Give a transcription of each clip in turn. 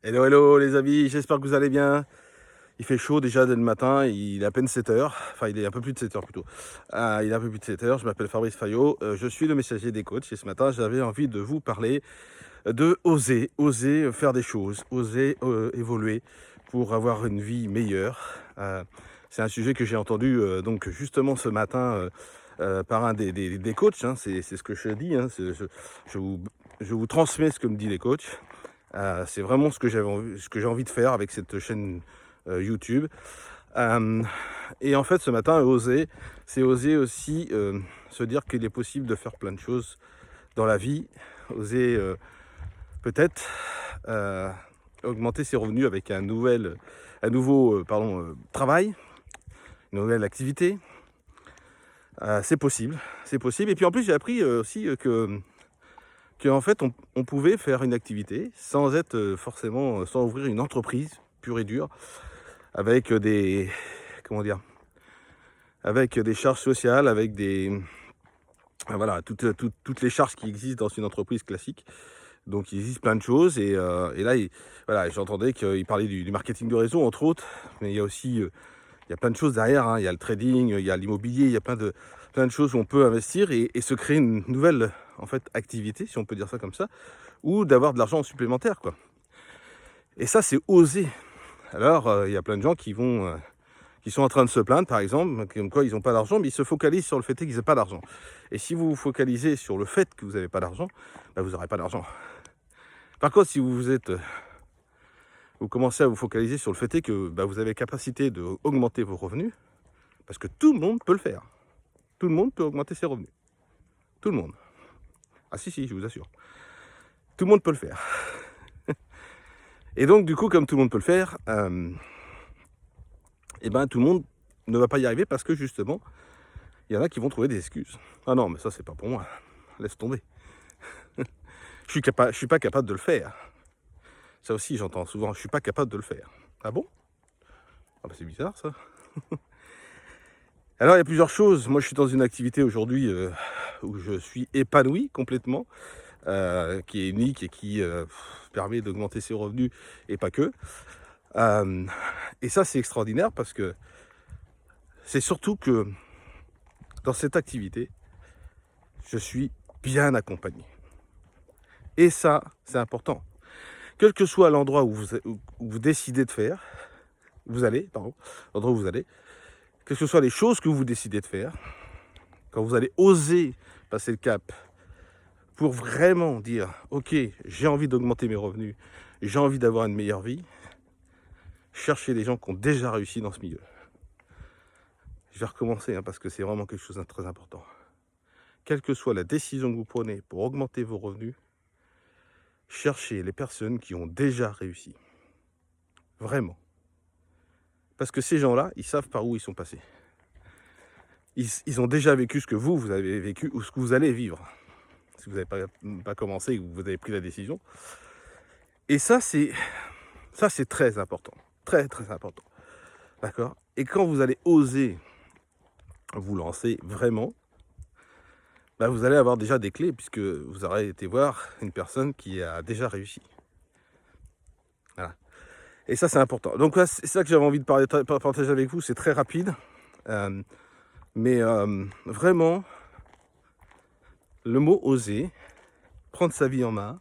Hello, hello les amis, j'espère que vous allez bien. Il fait chaud déjà dès le matin, il est à peine 7 heures, enfin il est un peu plus de 7 heures plutôt. Il est un peu plus de 7 heures, je m'appelle Fabrice Fayot, je suis le messager des coachs et ce matin j'avais envie de vous parler de oser faire des choses, oser évoluer pour avoir une vie meilleure. C'est un sujet que j'ai entendu donc justement ce matin par un des coachs, hein, c'est ce que je dis, hein, je vous, je vous transmets ce que me disent les coachs. C'est vraiment ce que j'ai envie de faire avec cette chaîne YouTube. Euh, et en fait, ce matin, oser, c'est oser aussi se dire qu'il est possible de faire plein de choses dans la vie. Oser peut-être euh, augmenter ses revenus avec un nouveau travail, une nouvelle activité. C'est possible, c'est possible. Et puis en plus, j'ai appris aussi que en fait, on pouvait faire une activité sans être forcément, sans ouvrir une entreprise pure et dure, avec comment dire, avec des charges sociales, avec voilà, toutes les charges qui existent dans une entreprise classique. Donc il existe plein de choses et là, voilà, j'entendais qu'il parlait du marketing de réseau entre autres, mais il y a aussi, il y a plein de choses derrière, hein. Il y a le trading, il y a l'immobilier, il y a plein de choses où on peut investir et se créer une nouvelle en fait activité, si on peut dire ça comme ça, ou d'avoir de l'argent supplémentaire, quoi. Et ça, c'est oser. Alors, il y a plein de gens qui sont en train de se plaindre, par exemple, comme quoi ils n'ont pas d'argent, mais ils se focalisent sur le fait qu'ils n'ont pas d'argent. Et si vous vous focalisez sur le fait que vous n'avez pas d'argent, bah, vous n'aurez pas d'argent. Par contre, si vous commencez à vous focaliser sur le fait que bah, vous avez capacité d'augmenter vos revenus, parce que tout le monde peut le faire. Tout le monde peut augmenter ses revenus. Tout le monde. Ah si, je vous assure. Tout le monde peut le faire. Et donc, du coup, comme tout le monde peut le faire, et ben tout le monde ne va pas y arriver parce que justement, il y en a qui vont trouver des excuses. Ah non, mais ça, c'est pas pour moi. Laisse tomber. Je suis pas capable de le faire. Ça aussi, j'entends souvent, je suis pas capable de le faire. Ah bon? Ah bah c'est bizarre ça. Alors il y a plusieurs choses. Moi je suis dans une activité aujourd'hui où je suis épanoui complètement, qui est unique et qui permet d'augmenter ses revenus et pas que. Euh, et ça c'est extraordinaire parce que c'est surtout que dans cette activité, je suis bien accompagné. Et ça, c'est important. Quel que soit l'endroit où vous décidez de faire, l'endroit où vous allez, quelles que soient les choses que vous décidez de faire, quand vous allez oser passer le cap pour vraiment dire ok, j'ai envie d'augmenter mes revenus, j'ai envie d'avoir une meilleure vie, cherchez les gens qui ont déjà réussi dans ce milieu. Je vais recommencer parce que c'est vraiment quelque chose de très important. Quelle que soit la décision que vous prenez pour augmenter vos revenus, cherchez les personnes qui ont déjà réussi. Vraiment. Parce que ces gens-là, ils savent par où ils sont passés. Ils ont déjà vécu ce que vous avez vécu ou ce que vous allez vivre. Si vous n'avez pas commencé et que vous avez pris la décision. Et ça, c'est très important. Très, très important. D'accord? Et quand vous allez oser vous lancer vraiment, bah vous allez avoir déjà des clés puisque vous aurez été voir une personne qui a déjà réussi. Voilà. Et ça, c'est important. Donc, c'est ça que j'avais envie de partager avec vous. C'est très rapide. Mais vraiment, le mot oser, prendre sa vie en main,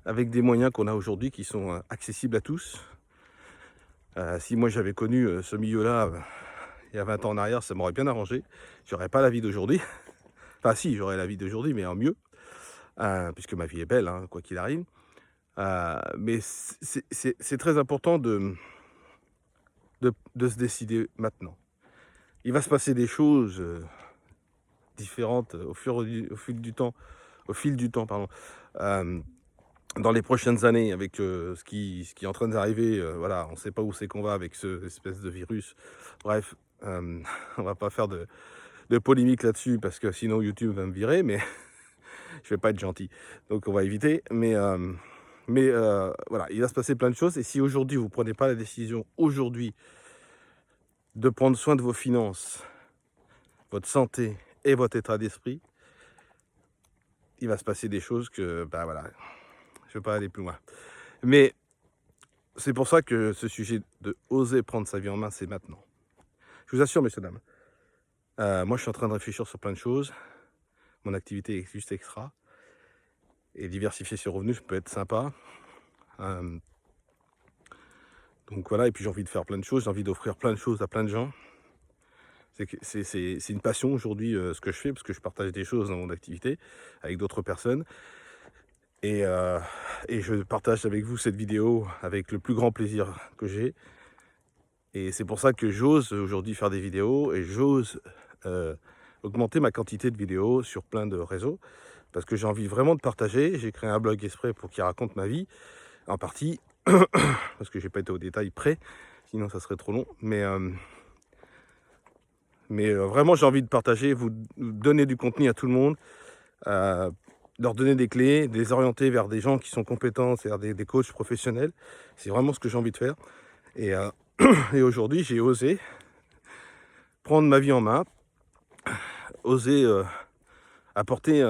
avec des moyens qu'on a aujourd'hui qui sont accessibles à tous. Si moi j'avais connu ce milieu-là il y a 20 ans en arrière, ça m'aurait bien arrangé. J'aurais pas la vie d'aujourd'hui. Enfin si, j'aurais la vie d'aujourd'hui, mais en mieux. Puisque ma vie est belle, hein, quoi qu'il arrive. Mais c'est très important de se décider maintenant. Il va se passer des choses différentes au fil du temps, pardon. Dans les prochaines années, avec ce qui est en train d'arriver, voilà, on ne sait pas où c'est qu'on va avec ce espèce de virus. Bref, on va pas faire de polémique là-dessus parce que sinon YouTube va me virer, mais je vais pas être gentil. Donc on va éviter. Mais voilà, il va se passer plein de choses. Et si aujourd'hui vous prenez pas la décision aujourd'hui de prendre soin de vos finances, votre santé et votre état d'esprit, il va se passer des choses que, bah voilà, je vais pas aller plus loin. Mais c'est pour ça que ce sujet de oser prendre sa vie en main, c'est maintenant. Je vous assure, messieurs, dames, moi je suis en train de réfléchir sur plein de choses. Mon activité est juste extra. Et diversifier ses revenus, ça peut être sympa. Donc voilà, et puis j'ai envie de faire plein de choses, j'ai envie d'offrir plein de choses à plein de gens. C'est une passion aujourd'hui ce que je fais, parce que je partage des choses dans mon activité avec d'autres personnes. Et je partage avec vous cette vidéo avec le plus grand plaisir que j'ai. Et c'est pour ça que j'ose aujourd'hui faire des vidéos et j'ose augmenter ma quantité de vidéos sur plein de réseaux. Parce que j'ai envie vraiment de partager. J'ai créé un blog exprès pour qu'il raconte ma vie, en partie, parce que j'ai pas été au détail près, sinon ça serait trop long. Mais vraiment, j'ai envie de partager, vous donner du contenu à tout le monde, leur donner des clés, les orienter vers des gens qui sont compétents, c'est-à-dire des coachs professionnels. C'est vraiment ce que j'ai envie de faire. Et, et aujourd'hui, j'ai osé prendre ma vie en main, oser apporter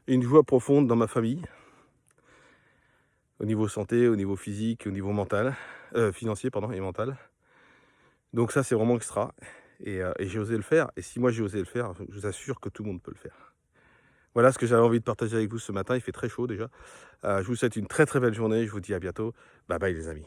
une joie profonde dans ma famille, au niveau santé, au niveau physique, au niveau mental, financier pardon, et mental. Donc ça, c'est vraiment extra. Et j'ai osé le faire. Et si moi j'ai osé le faire, je vous assure que tout le monde peut le faire. Voilà ce que j'avais envie de partager avec vous ce matin. Il fait très chaud déjà. Je vous souhaite une très très belle journée. Je vous dis à bientôt. Bye bye les amis.